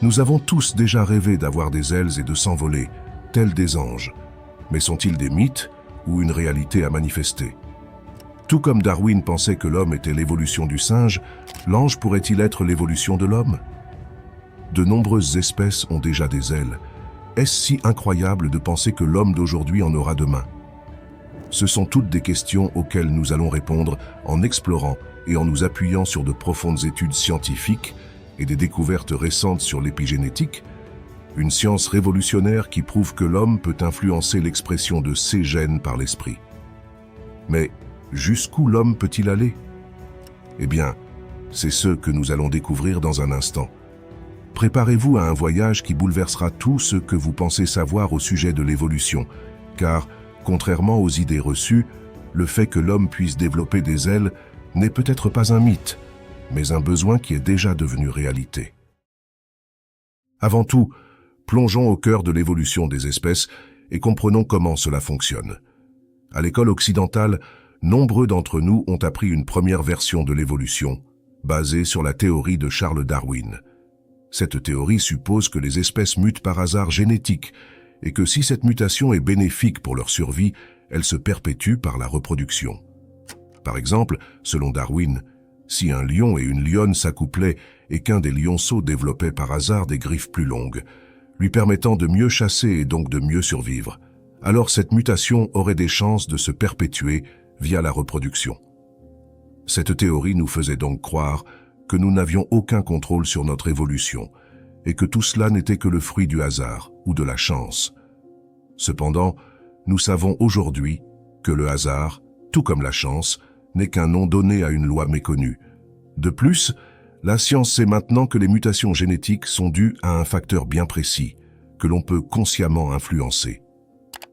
Nous avons tous déjà rêvé d'avoir des ailes et de s'envoler, tels des anges. Mais sont-ils des mythes ou une réalité à manifester? Tout comme Darwin pensait que l'homme était l'évolution du singe, l'ange pourrait-il être l'évolution de l'homme? De nombreuses espèces ont déjà des ailes. Est-ce si incroyable de penser que l'homme d'aujourd'hui en aura demain? Ce sont toutes des questions auxquelles nous allons répondre en explorant et en nous appuyant sur de profondes études scientifiques et des découvertes récentes sur l'épigénétique, une science révolutionnaire qui prouve que l'homme peut influencer l'expression de ses gènes par l'esprit. Mais jusqu'où l'homme peut-il aller? Eh bien, c'est ce que nous allons découvrir dans un instant. Préparez-vous à un voyage qui bouleversera tout ce que vous pensez savoir au sujet de l'évolution, car, contrairement aux idées reçues, le fait que l'homme puisse développer des ailes n'est peut-être pas un mythe, mais un besoin qui est déjà devenu réalité. Avant tout, plongeons au cœur de l'évolution des espèces et comprenons comment cela fonctionne. À l'école occidentale, nombreux d'entre nous ont appris une première version de l'évolution, basée sur la théorie de Charles Darwin. Cette théorie suppose que les espèces mutent par hasard génétique et que si cette mutation est bénéfique pour leur survie, elle se perpétue par la reproduction. Par exemple, selon Darwin, si un lion et une lionne s'accouplaient et qu'un des lionceaux développait par hasard des griffes plus longues, lui permettant de mieux chasser et donc de mieux survivre, alors cette mutation aurait des chances de se perpétuer via la reproduction. Cette théorie nous faisait donc croire que nous n'avions aucun contrôle sur notre évolution et que tout cela n'était que le fruit du hasard ou de la chance. Cependant, nous savons aujourd'hui que le hasard, tout comme la chance, n'est qu'un nom donné à une loi méconnue. De plus, la science sait maintenant que les mutations génétiques sont dues à un facteur bien précis, que l'on peut consciemment influencer.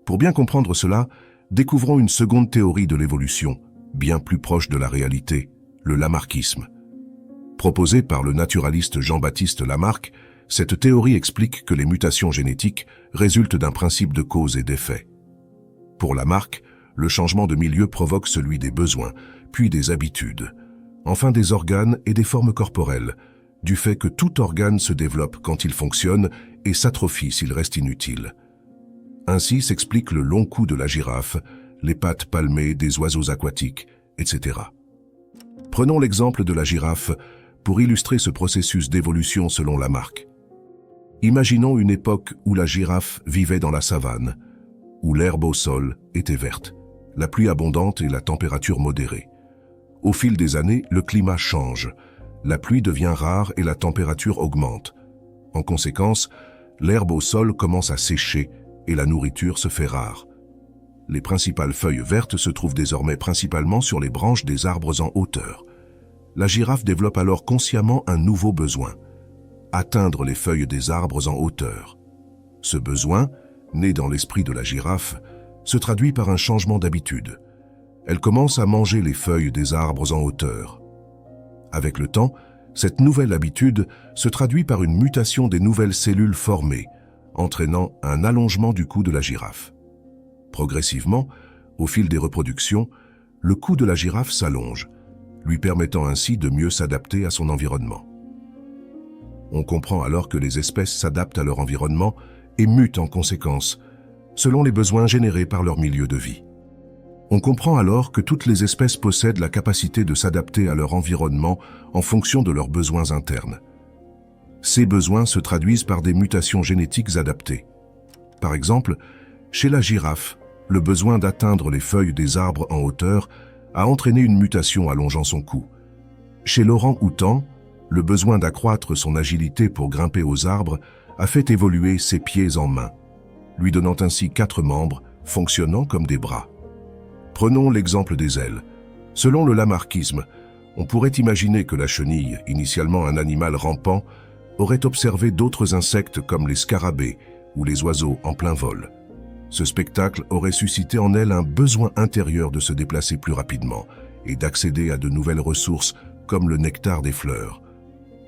Pour bien comprendre cela, découvrons une seconde théorie de l'évolution, bien plus proche de la réalité, le lamarckisme. Proposée par le naturaliste Jean-Baptiste Lamarck, cette théorie explique que les mutations génétiques résultent d'un principe de cause et d'effet. Pour Lamarck, le changement de milieu provoque celui des besoins, puis des habitudes, enfin des organes et des formes corporelles, du fait que tout organe se développe quand il fonctionne et s'atrophie s'il reste inutile. Ainsi s'explique le long cou de la girafe, les pattes palmées des oiseaux aquatiques, etc. Prenons l'exemple de la girafe pour illustrer ce processus d'évolution selon Lamarck. Imaginons une époque où la girafe vivait dans la savane, où l'herbe au sol était verte, la pluie abondante et la température modérée. Au fil des années, le climat change, la pluie devient rare et la température augmente. En conséquence, l'herbe au sol commence à sécher et la nourriture se fait rare. Les principales feuilles vertes se trouvent désormais principalement sur les branches des arbres en hauteur. La girafe développe alors consciemment un nouveau besoin, atteindre les feuilles des arbres en hauteur. Ce besoin, né dans l'esprit de la girafe, se traduit par un changement d'habitude. Elle commence à manger les feuilles des arbres en hauteur. Avec le temps, cette nouvelle habitude se traduit par une mutation des nouvelles cellules formées, entraînant un allongement du cou de la girafe. Progressivement, au fil des reproductions, le cou de la girafe s'allonge, lui permettant ainsi de mieux s'adapter à son environnement. On comprend alors que les espèces s'adaptent à leur environnement et mutent en conséquence, selon les besoins générés par leur milieu de vie. On comprend alors que toutes les espèces possèdent la capacité de s'adapter à leur environnement en fonction de leurs besoins internes. Ces besoins se traduisent par des mutations génétiques adaptées. Par exemple, chez la girafe, le besoin d'atteindre les feuilles des arbres en hauteur a entraîné une mutation allongeant son cou. Chez l'orang-outan, le besoin d'accroître son agilité pour grimper aux arbres a fait évoluer ses pieds en main, lui donnant ainsi 4 membres fonctionnant comme des bras. Prenons l'exemple des ailes. Selon le lamarckisme, on pourrait imaginer que la chenille, initialement un animal rampant, aurait observé d'autres insectes comme les scarabées ou les oiseaux en plein vol. Ce spectacle aurait suscité en elle un besoin intérieur de se déplacer plus rapidement et d'accéder à de nouvelles ressources comme le nectar des fleurs.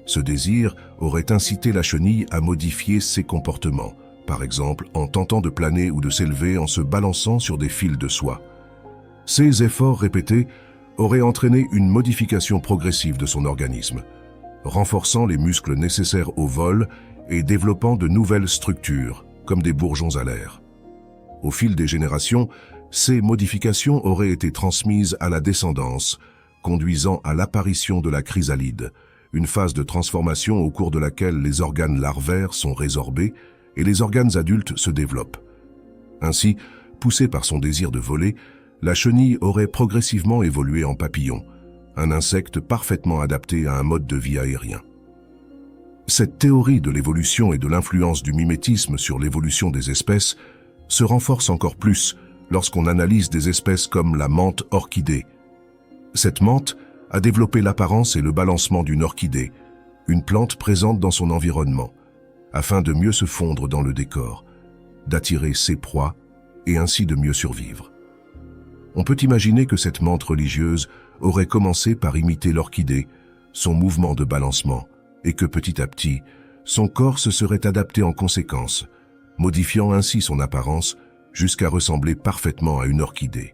Ce désir aurait incité la chenille à modifier ses comportements, par exemple en tentant de planer ou de s'élever en se balançant sur des fils de soie. Ces efforts répétés auraient entraîné une modification progressive de son organisme, renforçant les muscles nécessaires au vol et développant de nouvelles structures, comme des bourgeons alaires. Au fil des générations, ces modifications auraient été transmises à la descendance, conduisant à l'apparition de la chrysalide, une phase de transformation au cours de laquelle les organes larvaires sont résorbés et les organes adultes se développent. Ainsi, poussée par son désir de voler, la chenille aurait progressivement évolué en papillon, un insecte parfaitement adapté à un mode de vie aérien. Cette théorie de l'évolution et de l'influence du mimétisme sur l'évolution des espèces se renforce encore plus lorsqu'on analyse des espèces comme la menthe orchidée. Cette menthe a développé l'apparence et le balancement d'une orchidée, une plante présente dans son environnement, afin de mieux se fondre dans le décor, d'attirer ses proies et ainsi de mieux survivre. On peut imaginer que cette menthe religieuse aurait commencé par imiter l'orchidée, son mouvement de balancement, et que petit à petit, son corps se serait adapté en conséquence, modifiant ainsi son apparence jusqu'à ressembler parfaitement à une orchidée.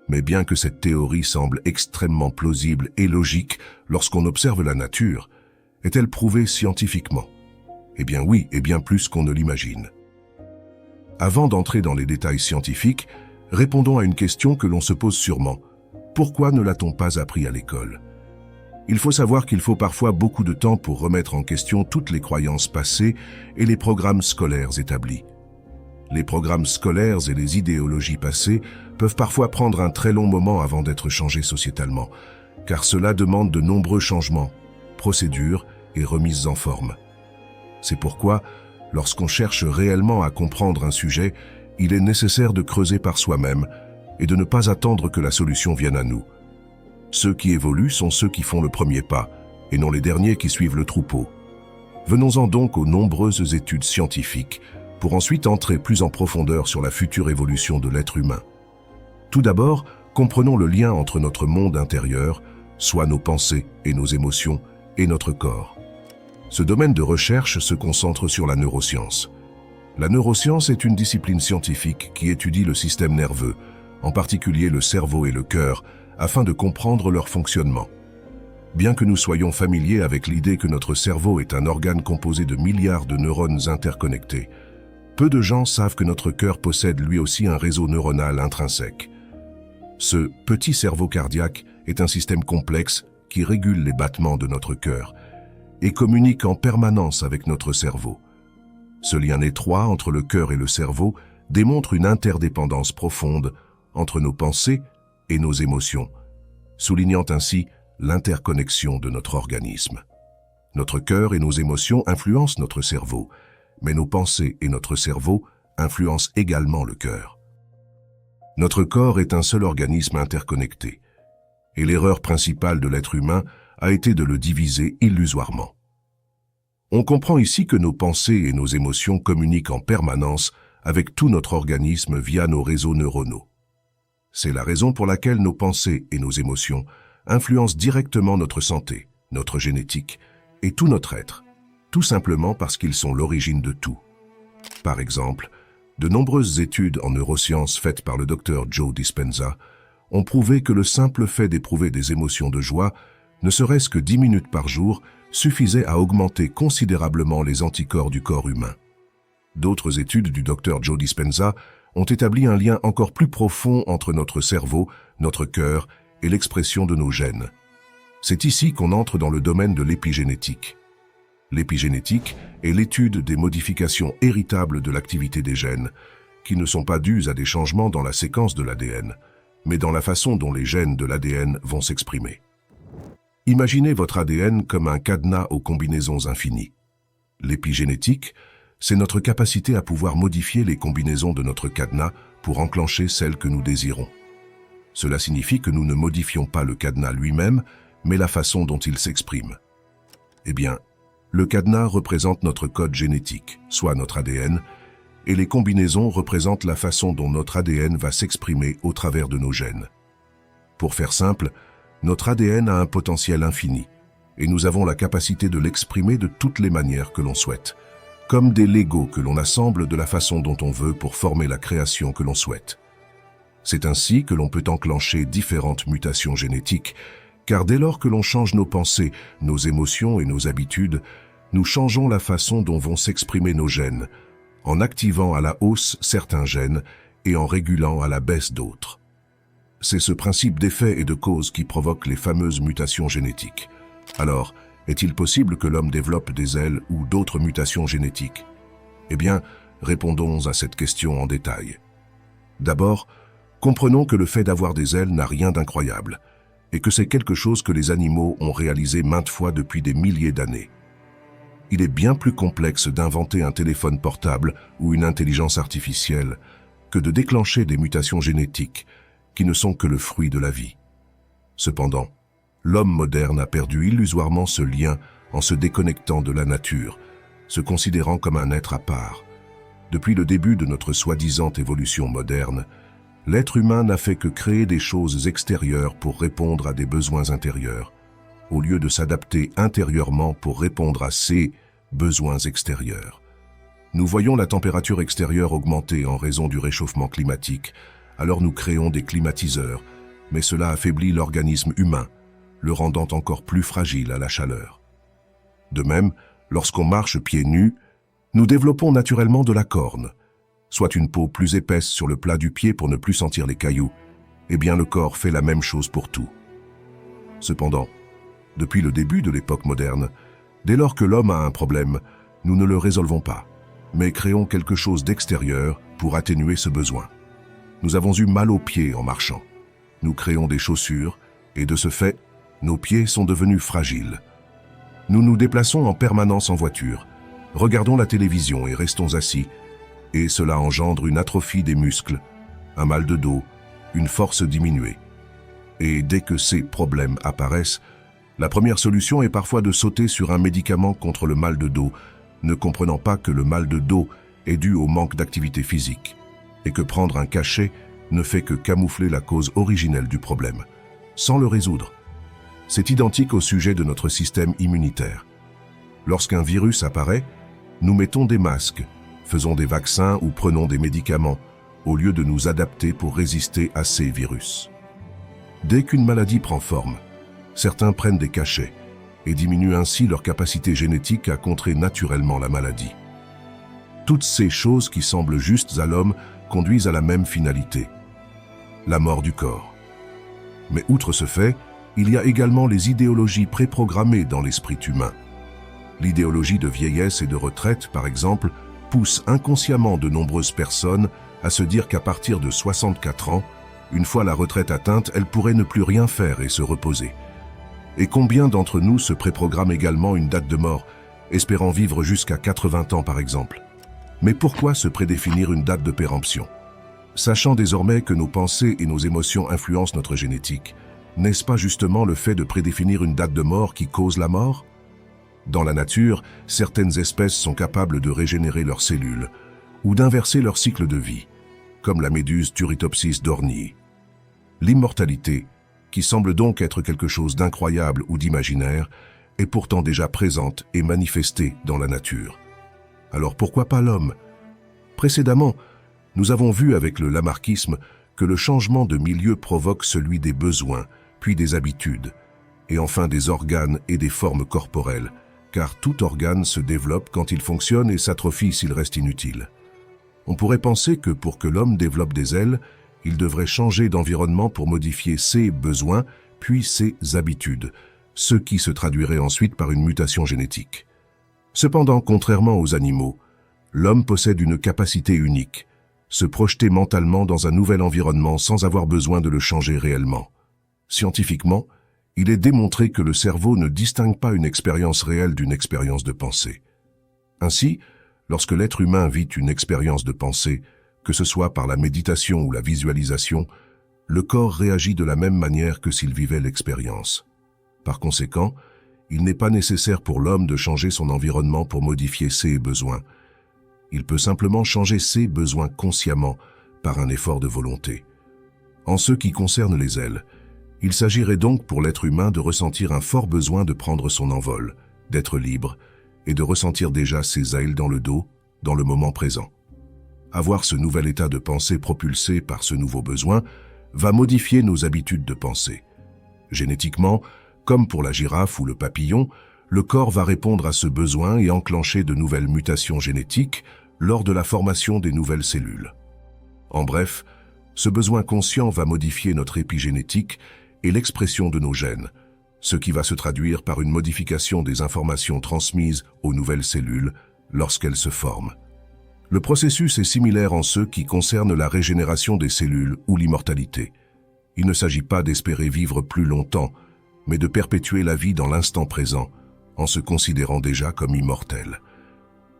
Mais bien que cette théorie semble extrêmement plausible et logique lorsqu'on observe la nature, est-elle prouvée scientifiquement? Eh bien oui, et bien plus qu'on ne l'imagine. Avant d'entrer dans les détails scientifiques, répondons à une question que l'on se pose sûrement. Pourquoi ne l'a-t-on pas appris à l'école? Il faut savoir qu'il faut parfois beaucoup de temps pour remettre en question toutes les croyances passées et les programmes scolaires établis. Les programmes scolaires et les idéologies passées peuvent parfois prendre un très long moment avant d'être changés sociétalement, car cela demande de nombreux changements, procédures et remises en forme. C'est pourquoi, lorsqu'on cherche réellement à comprendre un sujet, il est nécessaire de creuser par soi-même et de ne pas attendre que la solution vienne à nous. Ceux qui évoluent sont ceux qui font le premier pas, et non les derniers qui suivent le troupeau. Venons-en donc aux nombreuses études scientifiques, pour ensuite entrer plus en profondeur sur la future évolution de l'être humain. Tout d'abord, comprenons le lien entre notre monde intérieur, soit nos pensées et nos émotions, et notre corps. Ce domaine de recherche se concentre sur la neuroscience. La neuroscience est une discipline scientifique qui étudie le système nerveux, en particulier le cerveau et le cœur, afin de comprendre leur fonctionnement. Bien que nous soyons familiers avec l'idée que notre cerveau est un organe composé de milliards de neurones interconnectés, peu de gens savent que notre cœur possède lui aussi un réseau neuronal intrinsèque. Ce petit cerveau cardiaque est un système complexe qui régule les battements de notre cœur et communique en permanence avec notre cerveau. Ce lien étroit entre le cœur et le cerveau démontre une interdépendance profonde entre nos pensées et nos émotions, soulignant ainsi l'interconnexion de notre organisme. Notre cœur et nos émotions influencent notre cerveau, mais nos pensées et notre cerveau influencent également le cœur. Notre corps est un seul organisme interconnecté, et l'erreur principale de l'être humain a été de le diviser illusoirement. On comprend ici que nos pensées et nos émotions communiquent en permanence avec tout notre organisme via nos réseaux neuronaux. C'est la raison pour laquelle nos pensées et nos émotions influencent directement notre santé, notre génétique et tout notre être, tout simplement parce qu'ils sont l'origine de tout. Par exemple, de nombreuses études en neurosciences faites par le Dr Joe Dispenza ont prouvé que le simple fait d'éprouver des émotions de joie, ne serait-ce que 10 minutes par jour, suffisait à augmenter considérablement les anticorps du corps humain. D'autres études du Dr Joe Dispenza ont établi un lien encore plus profond entre notre cerveau, notre cœur et l'expression de nos gènes. C'est ici qu'on entre dans le domaine de l'épigénétique. L'épigénétique est l'étude des modifications héritables de l'activité des gènes, qui ne sont pas dues à des changements dans la séquence de l'ADN, mais dans la façon dont les gènes de l'ADN vont s'exprimer. Imaginez votre ADN comme un cadenas aux combinaisons infinies. L'épigénétique, c'est notre capacité à pouvoir modifier les combinaisons de notre cadenas pour enclencher celles que nous désirons. Cela signifie que nous ne modifions pas le cadenas lui-même, mais la façon dont il s'exprime. Eh bien, le cadenas représente notre code génétique, soit notre ADN, et les combinaisons représentent la façon dont notre ADN va s'exprimer au travers de nos gènes. Pour faire simple, notre ADN a un potentiel infini, et nous avons la capacité de l'exprimer de toutes les manières que l'on souhaite, comme des Legos que l'on assemble de la façon dont on veut pour former la création que l'on souhaite. C'est ainsi que l'on peut enclencher différentes mutations génétiques, car dès lors que l'on change nos pensées, nos émotions et nos habitudes, nous changeons la façon dont vont s'exprimer nos gènes, en activant à la hausse certains gènes et en régulant à la baisse d'autres. C'est ce principe d'effet et de cause qui provoque les fameuses mutations génétiques. Alors, est-il possible que l'homme développe des ailes ou d'autres mutations génétiques? Eh bien, répondons à cette question en détail. D'abord, comprenons que le fait d'avoir des ailes n'a rien d'incroyable, et que c'est quelque chose que les animaux ont réalisé maintes fois depuis des milliers d'années. Il est bien plus complexe d'inventer un téléphone portable ou une intelligence artificielle que de déclencher des mutations génétiques qui ne sont que le fruit de la vie. Cependant, l'homme moderne a perdu illusoirement ce lien en se déconnectant de la nature, se considérant comme un être à part. Depuis le début de notre soi-disant évolution moderne, l'être humain n'a fait que créer des choses extérieures pour répondre à des besoins intérieurs, au lieu de s'adapter intérieurement pour répondre à ces besoins extérieurs. Nous voyons la température extérieure augmenter en raison du réchauffement climatique, alors nous créons des climatiseurs, mais cela affaiblit l'organisme humain, le rendant encore plus fragile à la chaleur. De même, lorsqu'on marche pieds nus, nous développons naturellement de la corne, soit une peau plus épaisse sur le plat du pied pour ne plus sentir les cailloux. Eh bien, le corps fait la même chose pour tout. Cependant, depuis le début de l'époque moderne, dès lors que l'homme a un problème, nous ne le résolvons pas, mais créons quelque chose d'extérieur pour atténuer ce besoin. Nous avons eu mal aux pieds en marchant. Nous créons des chaussures, et de ce fait, nos pieds sont devenus fragiles. Nous nous déplaçons en permanence en voiture, regardons la télévision et restons assis, et cela engendre une atrophie des muscles, un mal de dos, une force diminuée. Et dès que ces problèmes apparaissent, la première solution est parfois de sauter sur un médicament contre le mal de dos, ne comprenant pas que le mal de dos est dû au manque d'activité physique, et que prendre un cachet ne fait que camoufler la cause originelle du problème, sans le résoudre. C'est identique au sujet de notre système immunitaire. Lorsqu'un virus apparaît, nous mettons des masques, faisons des vaccins ou prenons des médicaments, au lieu de nous adapter pour résister à ces virus. Dès qu'une maladie prend forme, certains prennent des cachets et diminuent ainsi leur capacité génétique à contrer naturellement la maladie. Toutes ces choses qui semblent justes à l'homme conduisent à la même finalité, la mort du corps. Mais outre ce fait, il y a également les idéologies préprogrammées dans l'esprit humain. L'idéologie de vieillesse et de retraite, par exemple, pousse inconsciemment de nombreuses personnes à se dire qu'à partir de 64 ans, une fois la retraite atteinte, elles pourraient ne plus rien faire et se reposer. Et combien d'entre nous se préprogramment également une date de mort, espérant vivre jusqu'à 80 ans par exemple? Mais pourquoi se prédéfinir une date de péremption? Sachant désormais que nos pensées et nos émotions influencent notre génétique, n'est-ce pas justement le fait de prédéfinir une date de mort qui cause la mort? Dans la nature, certaines espèces sont capables de régénérer leurs cellules ou d'inverser leur cycle de vie, comme la méduse Turritopsis dornii. L'immortalité, qui semble donc être quelque chose d'incroyable ou d'imaginaire, est pourtant déjà présente et manifestée dans la nature. Alors pourquoi pas l'homme? Précédemment, nous avons vu avec le lamarckisme que le changement de milieu provoque celui des besoins, puis des habitudes, et enfin des organes et des formes corporelles, car tout organe se développe quand il fonctionne et s'atrophie s'il reste inutile. On pourrait penser que pour que l'homme développe des ailes, il devrait changer d'environnement pour modifier ses besoins, puis ses habitudes, ce qui se traduirait ensuite par une mutation génétique. Cependant, contrairement aux animaux, l'homme possède une capacité unique, se projeter mentalement dans un nouvel environnement sans avoir besoin de le changer réellement. Scientifiquement, il est démontré que le cerveau ne distingue pas une expérience réelle d'une expérience de pensée. Ainsi, lorsque l'être humain vit une expérience de pensée, que ce soit par la méditation ou la visualisation, le corps réagit de la même manière que s'il vivait l'expérience. Par conséquent, il n'est pas nécessaire pour l'homme de changer son environnement pour modifier ses besoins. Il peut simplement changer ses besoins consciemment par un effort de volonté. En ce qui concerne les ailes, il s'agirait donc pour l'être humain de ressentir un fort besoin de prendre son envol, d'être libre et de ressentir déjà ses ailes dans le dos, dans le moment présent. Avoir ce nouvel état de pensée propulsé par ce nouveau besoin va modifier nos habitudes de pensée. Génétiquement, comme pour la girafe ou le papillon, le corps va répondre à ce besoin et enclencher de nouvelles mutations génétiques lors de la formation des nouvelles cellules. En bref, ce besoin conscient va modifier notre épigénétique et l'expression de nos gènes, ce qui va se traduire par une modification des informations transmises aux nouvelles cellules lorsqu'elles se forment. Le processus est similaire en ce qui concerne la régénération des cellules ou l'immortalité. Il ne s'agit pas d'espérer vivre plus longtemps, mais de perpétuer la vie dans l'instant présent, en se considérant déjà comme immortel.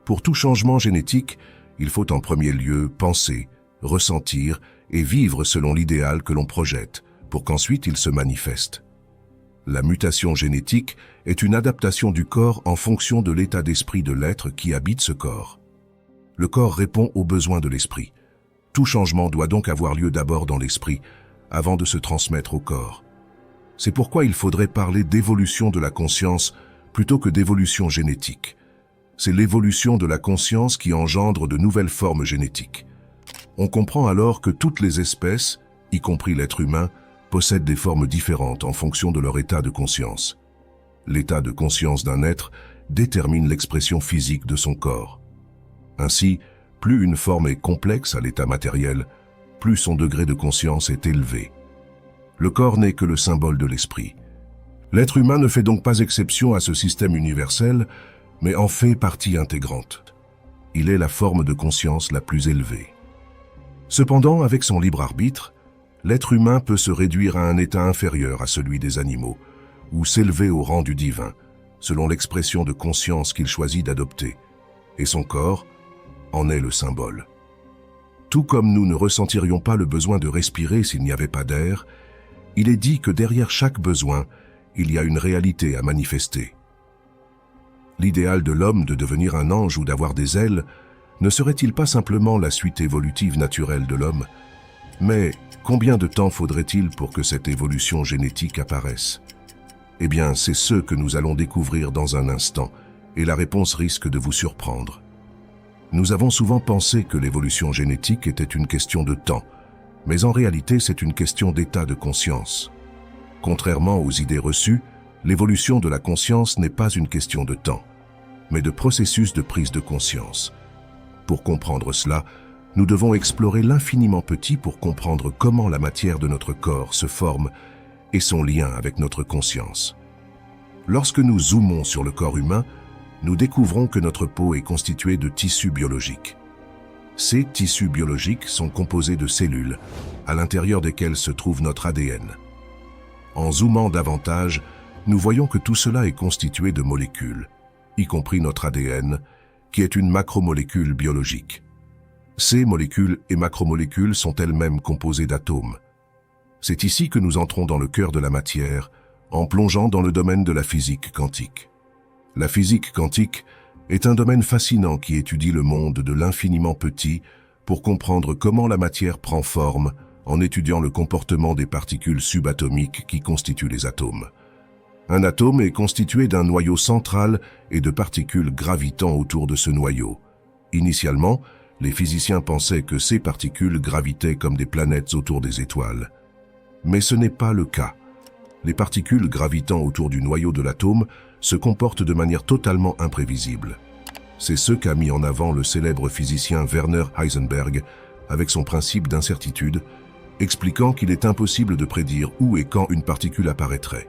Pour tout changement génétique, il faut en premier lieu penser, ressentir et vivre selon l'idéal que l'on projette, pour qu'ensuite il se manifeste. La mutation génétique est une adaptation du corps en fonction de l'état d'esprit de l'être qui habite ce corps. Le corps répond aux besoins de l'esprit. Tout changement doit donc avoir lieu d'abord dans l'esprit, avant de se transmettre au corps. C'est pourquoi il faudrait parler d'évolution de la conscience plutôt que d'évolution génétique. C'est l'évolution de la conscience qui engendre de nouvelles formes génétiques. On comprend alors que toutes les espèces, y compris l'être humain, possèdent des formes différentes en fonction de leur état de conscience. L'état de conscience d'un être détermine l'expression physique de son corps. Ainsi, plus une forme est complexe à l'état matériel, plus son degré de conscience est élevé. Le corps n'est que le symbole de l'esprit. L'être humain ne fait donc pas exception à ce système universel, mais en fait partie intégrante. Il est la forme de conscience la plus élevée. Cependant, avec son libre arbitre, l'être humain peut se réduire à un état inférieur à celui des animaux, ou s'élever au rang du divin, selon l'expression de conscience qu'il choisit d'adopter, et son corps en est le symbole. Tout comme nous ne ressentirions pas le besoin de respirer s'il n'y avait pas d'air, il est dit que derrière chaque besoin, il y a une réalité à manifester. L'idéal de l'homme de devenir un ange ou d'avoir des ailes ne serait-il pas simplement la suite évolutive naturelle de l'homme? Mais combien de temps faudrait-il pour que cette évolution génétique apparaisse? Eh bien, c'est ce que nous allons découvrir dans un instant, et la réponse risque de vous surprendre. Nous avons souvent pensé que l'évolution génétique était une question de temps, mais en réalité c'est une question d'état de conscience. Contrairement aux idées reçues, l'évolution de la conscience n'est pas une question de temps, mais de processus de prise de conscience. Pour comprendre cela, nous devons explorer l'infiniment petit pour comprendre comment la matière de notre corps se forme et son lien avec notre conscience. Lorsque nous zoomons sur le corps humain, nous découvrons que notre peau est constituée de tissus biologiques. Ces tissus biologiques sont composés de cellules, à l'intérieur desquelles se trouve notre ADN. En zoomant davantage, nous voyons que tout cela est constitué de molécules, y compris notre ADN, qui est une macromolécule biologique. Ces molécules et macromolécules sont elles-mêmes composées d'atomes. C'est ici que nous entrons dans le cœur de la matière, en plongeant dans le domaine de la physique quantique. La physique quantique est un domaine fascinant qui étudie le monde de l'infiniment petit pour comprendre comment la matière prend forme en étudiant le comportement des particules subatomiques qui constituent les atomes. Un atome est constitué d'un noyau central et de particules gravitant autour de ce noyau. Initialement, les physiciens pensaient que ces particules gravitaient comme des planètes autour des étoiles. Mais ce n'est pas le cas. Les particules gravitant autour du noyau de l'atome se comportent de manière totalement imprévisible. C'est ce qu'a mis en avant le célèbre physicien Werner Heisenberg avec son principe d'incertitude, expliquant qu'il est impossible de prédire où et quand une particule apparaîtrait.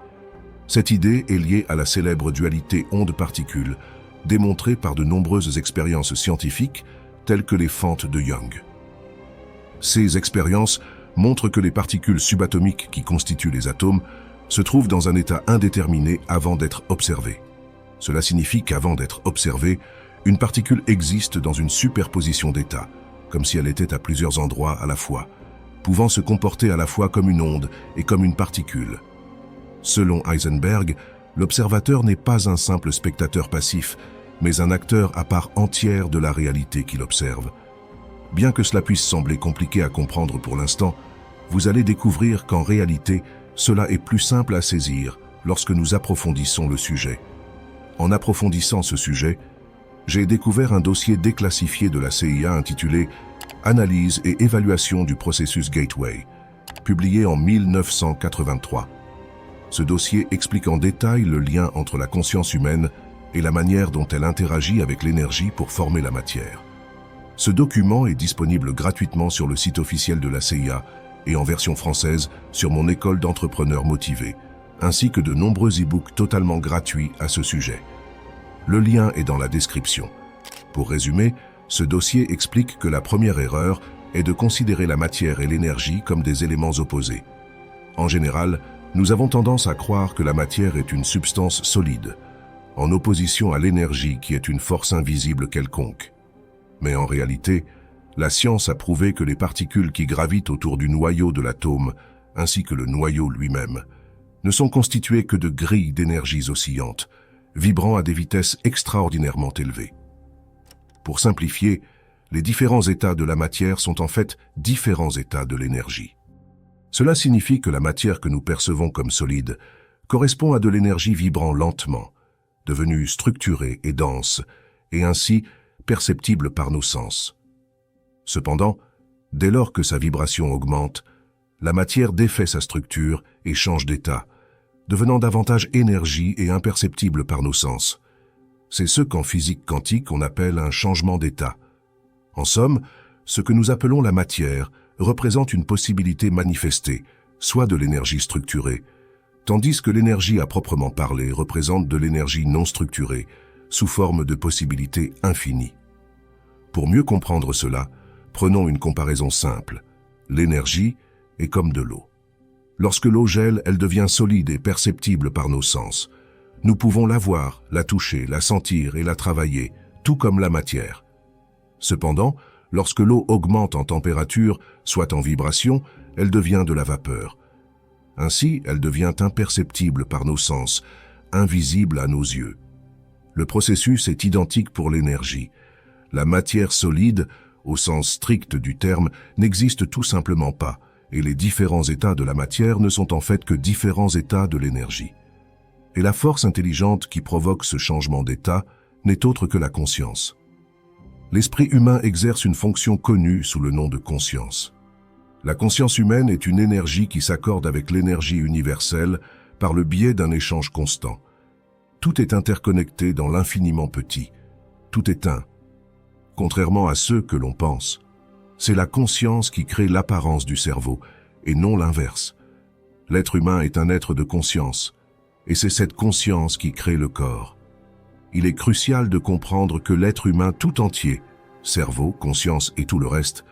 Cette idée est liée à la célèbre dualité onde-particule, démontrée par de nombreuses expériences scientifiques telles que les fentes de Young. Ces expériences montrent que les particules subatomiques qui constituent les atomes se trouvent dans un état indéterminé avant d'être observées. Cela signifie qu'avant d'être observée, une particule existe dans une superposition d'états, comme si elle était à plusieurs endroits à la fois, pouvant se comporter à la fois comme une onde et comme une particule. Selon Heisenberg, l'observateur n'est pas un simple spectateur passif, mais un acteur à part entière de la réalité qu'il observe. Bien que cela puisse sembler compliqué à comprendre pour l'instant, vous allez découvrir qu'en réalité, cela est plus simple à saisir lorsque nous approfondissons le sujet. En approfondissant ce sujet, j'ai découvert un dossier déclassifié de la CIA intitulé « Analyse et évaluation du processus Gateway », publié en 1983. Ce dossier explique en détail le lien entre la conscience humaine et la manière dont elle interagit avec l'énergie pour former la matière. Ce document est disponible gratuitement sur le site officiel de la CIA et en version française sur mon école d'entrepreneurs motivés, ainsi que de nombreux e-books totalement gratuits à ce sujet. Le lien est dans la description. Pour résumer, ce dossier explique que la première erreur est de considérer la matière et l'énergie comme des éléments opposés. En général, nous avons tendance à croire que la matière est une substance solide, en opposition à l'énergie qui est une force invisible quelconque. Mais en réalité, la science a prouvé que les particules qui gravitent autour du noyau de l'atome, ainsi que le noyau lui-même, ne sont constituées que de grilles d'énergies oscillantes, vibrant à des vitesses extraordinairement élevées. Pour simplifier, les différents états de la matière sont en fait différents états de l'énergie. Cela signifie que la matière que nous percevons comme solide correspond à de l'énergie vibrant lentement, devenue structurée et dense, et ainsi perceptible par nos sens. Cependant, dès lors que sa vibration augmente, la matière défait sa structure et change d'état, devenant davantage énergie et imperceptible par nos sens. C'est ce qu'en physique quantique on appelle un changement d'état. En somme, ce que nous appelons la matière représente une possibilité manifestée, soit de l'énergie structurée, tandis que l'énergie à proprement parler représente de l'énergie non structurée, sous forme de possibilités infinies. Pour mieux comprendre cela, prenons une comparaison simple. L'énergie est comme de l'eau. Lorsque l'eau gèle, elle devient solide et perceptible par nos sens. Nous pouvons la voir, la toucher, la sentir et la travailler, tout comme la matière. Cependant, lorsque l'eau augmente en température, soit en vibration, elle devient de la vapeur. Ainsi, elle devient imperceptible par nos sens, invisible à nos yeux. Le processus est identique pour l'énergie. La matière solide, au sens strict du terme, n'existe tout simplement pas, et les différents états de la matière ne sont en fait que différents états de l'énergie. Et la force intelligente qui provoque ce changement d'état n'est autre que la conscience. L'esprit humain exerce une fonction connue sous le nom de conscience. La conscience humaine est une énergie qui s'accorde avec l'énergie universelle par le biais d'un échange constant. Tout est interconnecté dans l'infiniment petit. Tout est un. Contrairement à ce que l'on pense, c'est la conscience qui crée l'apparence du cerveau, et non l'inverse. L'être humain est un être de conscience, et c'est cette conscience qui crée le corps. Il est crucial de comprendre que l'être humain tout entier, cerveau, conscience et tout le reste,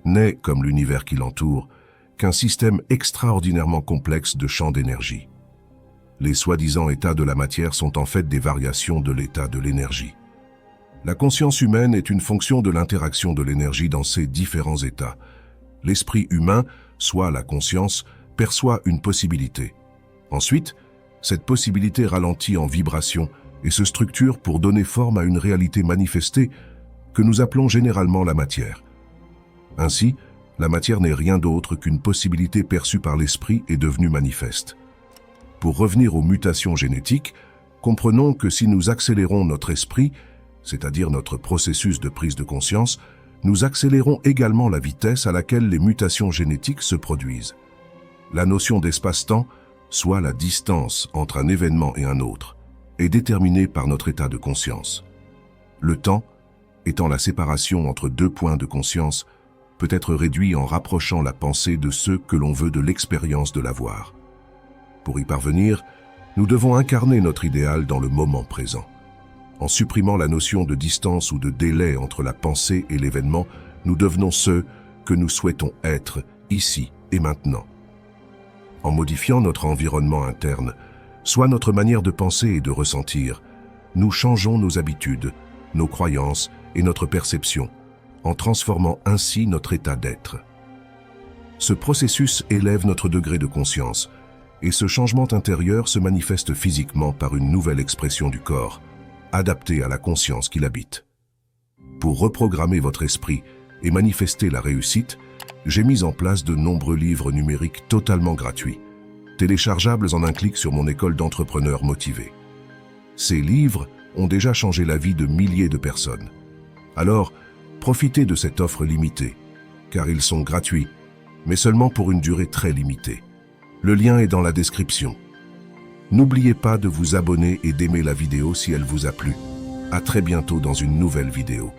n'est, comme l'univers qui l'entoure, qu'un système extraordinairement complexe de champs d'énergie. Les soi-disant états de la matière sont en fait des variations de l'état de l'énergie. La conscience humaine est une fonction de l'interaction de l'énergie dans ces différents états. L'esprit humain, soit la conscience, perçoit une possibilité. Ensuite, cette possibilité ralentit en vibration et se structure pour donner forme à une réalité manifestée que nous appelons généralement la matière. Ainsi, la matière n'est rien d'autre qu'une possibilité perçue par l'esprit et devenue manifeste. Pour revenir aux mutations génétiques, comprenons que si nous accélérons notre esprit, c'est-à-dire notre processus de prise de conscience, nous accélérons également la vitesse à laquelle les mutations génétiques se produisent. La notion d'espace-temps, soit la distance entre un événement et un autre, est déterminée par notre état de conscience. Le temps, étant la séparation entre deux points de conscience, peut être réduit en rapprochant la pensée de ceux que l'on veut de l'expérience de la voir. Pour y parvenir, nous devons incarner notre idéal dans le moment présent. En supprimant la notion de distance ou de délai entre la pensée et l'événement, nous devenons ceux que nous souhaitons être ici et maintenant. En modifiant notre environnement interne, soit notre manière de penser et de ressentir, nous changeons nos habitudes, nos croyances et notre perception, en transformant ainsi notre état d'être. Ce processus élève notre degré de conscience, et ce changement intérieur se manifeste physiquement par une nouvelle expression du corps, adaptée à la conscience qui l'habite. Pour reprogrammer votre esprit et manifester la réussite, j'ai mis en place de nombreux livres numériques totalement gratuits, téléchargeables en un clic sur mon école d'entrepreneurs motivés. Ces livres ont déjà changé la vie de milliers de personnes. Alors, profitez de cette offre limitée, car ils sont gratuits, mais seulement pour une durée très limitée. Le lien est dans la description. N'oubliez pas de vous abonner et d'aimer la vidéo si elle vous a plu. À très bientôt dans une nouvelle vidéo.